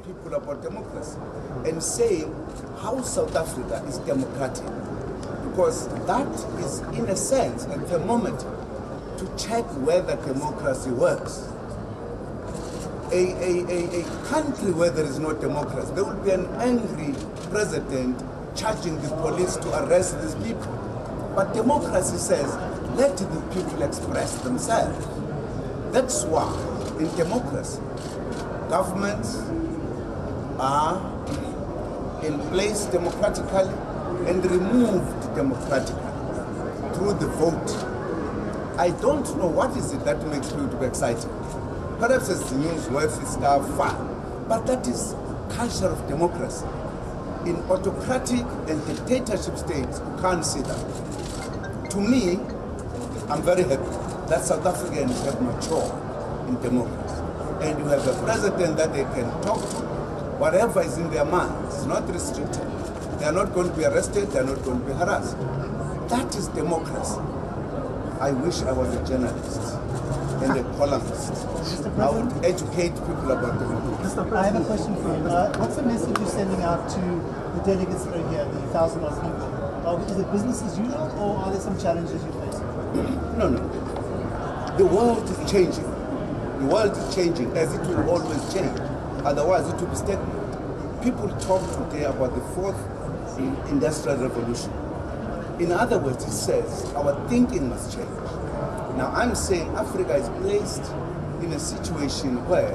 people about democracy and saying how South Africa is democratic. Because that is, in a sense, a thermometer to check whether democracy works. A country where there is no democracy, there will be an angry president charging the police to arrest these people. But democracy says, let the people express themselves. That's why, in democracy, governments are in place democratically and removed democratically through the vote. I don't know what is it that makes people to be excited. Perhaps it's the news, WEF stuff, fine. But that is culture of democracy. In autocratic and dictatorship states, you can't see that. To me, I'm very happy that South Africans have matured in democracy. And you have a president that they can talk to, whatever is in their minds. It's not restricted. They are not going to be arrested, they are not going to be harassed. That is democracy. I wish I was a journalist and a columnist. I would educate people about democracy. I have a question for you. What's the message you're sending out to the delegates that are here, the 1,000 odd people? Is it business as usual, or are there some challenges you're facing? No. The world is changing. The world is changing as it will always change. Otherwise, it will be stagnant. People talk today about the fourth industrial revolution. In other words, it says our thinking must change. Now, I'm saying Africa is placed in a situation where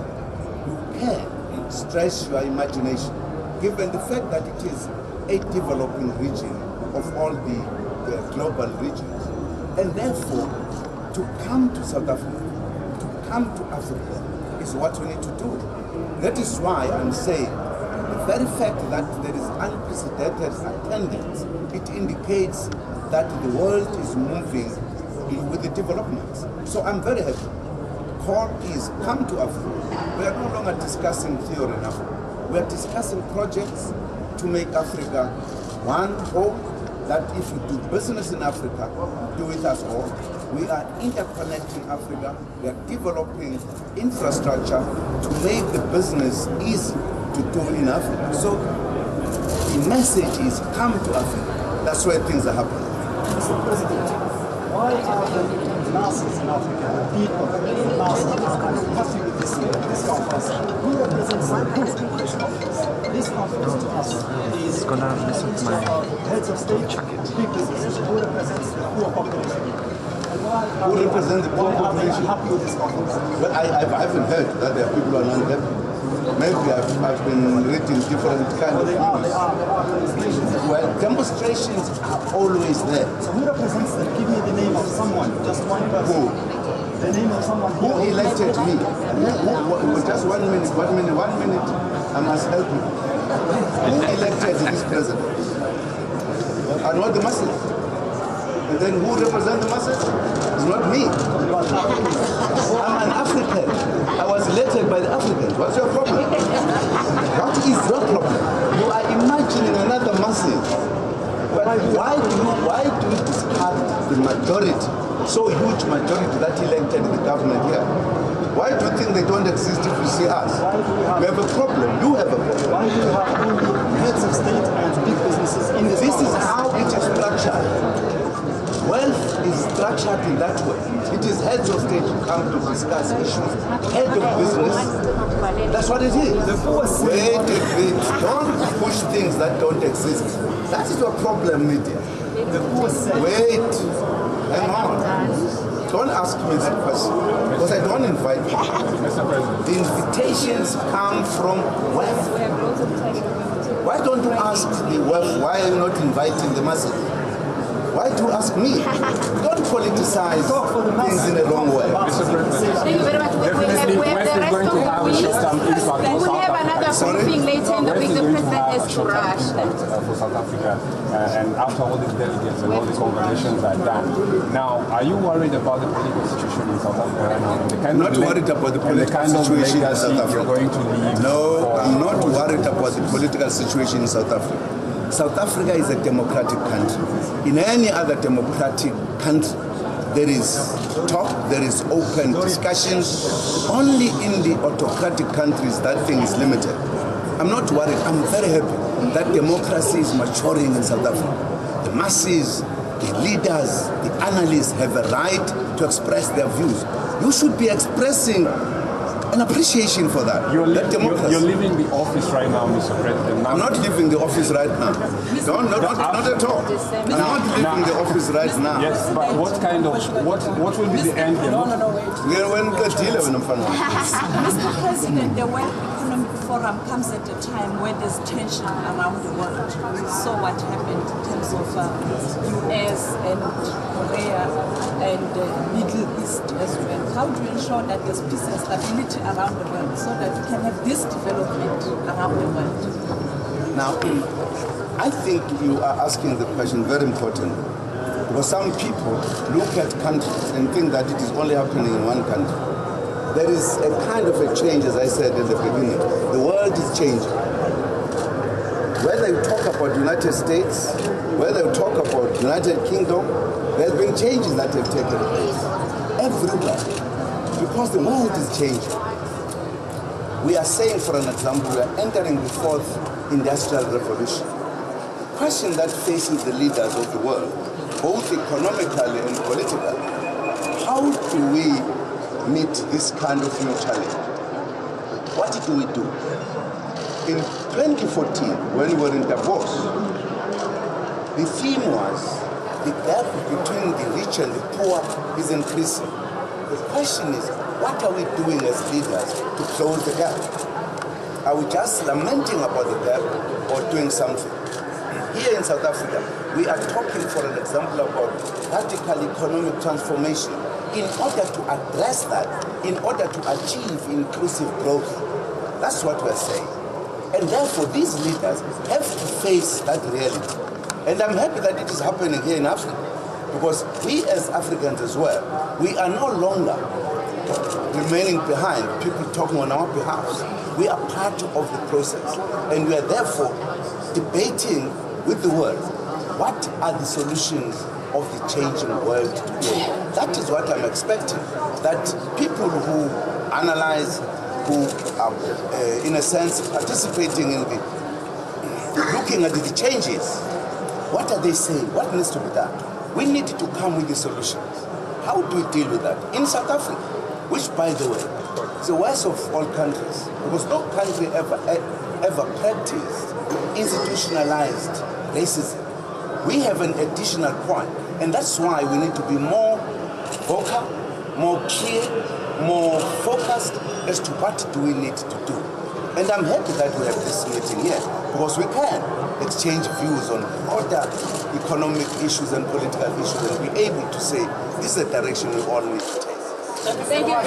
you can stretch your imagination, given the fact that it is a developing region of all the global regions. And therefore, to come to South Africa, to come to Africa, is what we need to do. That is why I'm saying the very fact that there is unprecedented attendance, it indicates that the world is moving with the developments. So I'm very happy. Call is come to Africa. We are no longer discussing theory now. We are discussing projects to make Africa one home, that if you do business in Africa, do with us all. We are interconnecting Africa. We are developing infrastructure to make the business easy to do in Africa. So the message is come to Africa. That's where things are happening. Mr. President, why are the masses in Africa, the people, the masses in Africa, happy with this conference? Who represents them? This conference to us is heads of state, big businesses. Who represents the poor population? Who represent the poor population? Happy with this conference? Well, I haven't heard that there are people who are not happy. Maybe I've been reading different kinds of things. Well, demonstrations are always there. So who represents them? Give me the name of someone, just one person. Who? The name of someone. Who elected me? Just 1 minute. I must help you. Who elected this president? Are not the masses. And then who represents the masses? It's not me. I'm an African. I was elected by the Africans. What's your problem? What is your problem? You are imagining another masses. But why do you discard the majority, so huge majority that elected the government here? Why do you think they don't exist if you see us? We have a problem. You have a problem. Why do you have only heads of state and big businesses in this? This is how it is structured. Wealth is structured in that way. It is heads of state who come to discuss issues. Head of business, that's what it is. Wait a bit. Don't push things that don't exist. That is your problem, media. Wait. Hang on. Don't ask me that question, because I don't invite you. The invitations come from WEF. Why don't you ask the WEF, why are you not inviting the masses? Why do you ask me? Don't politicize things in the wrong way. Thank you very much. We have the rest of the week. We will have another briefing later in the week. The president has to rush. For South Africa, and after all these delegates and all these conversations are done, now are you worried about the political situation in South Africa right now? Not worried about the political situation in South Africa. You're going to leave? No, I'm not worried about the political situation in South Africa. South Africa is a democratic country. In any other democratic country, there is talk, there is open discussions. Only in the autocratic countries that thing is limited. I'm not worried. I'm very happy that democracy is maturing in South Africa. The masses, the leaders, the analysts have a right to express their views. You should be expressing an appreciation for that. You're leaving the office right now, Mr. President. I'm not leaving the office right now. No, not at all. I'm not leaving the office right now. Yes, but what will be the end game? Mr. President, the World Economic Forum comes at a time where there's tension around the world. We saw what happened in terms of US and Korea and Middle East as well. How do you ensure that there's peace and stability around the world so that we can have this development around the world? Now, I think you are asking the question very important, because some people look at countries and think that it is only happening in one country. There is a kind of a change, as I said in the beginning. The world is changing. Whether you talk about United States, whether you talk about United Kingdom, there have been changes that have taken place everywhere, because the world is changing. We are saying, for an example, we are entering the fourth industrial revolution. The question that faces the leaders of the world, both economically and politically, how do we meet this kind of new challenge? What do we do? In 2014, when we were in Davos, the theme was the gap between the rich and the poor is increasing. The question is, what are we doing as leaders to close the gap? Are we just lamenting about the gap or doing something? Here in South Africa, we are talking, for an example, about radical economic transformation in order to address that, in order to achieve inclusive growth. That's what we're saying. And therefore, these leaders have to face that reality. And I'm happy that it is happening here in Africa, because we as Africans as well, we are no longer remaining behind, people talking on our behalf. We are part of the process, and we are therefore debating with the world, what are the solutions of the changing world today? That is what I'm expecting, that people who analyze, who are in a sense participating in the, looking at the changes, what are they saying? What needs to be done? We need to come with the solutions. How do we deal with that? In South Africa, which, by the way, is the worst of all countries, because no country ever practiced institutionalized racism. We have an additional point, and that's why we need to be more vocal, more clear, more focused as to what do we need to do. And I'm happy that we have this meeting here, because we can exchange views on broader economic issues and political issues and be able to say, this is the direction we all need to take. Thank you very much.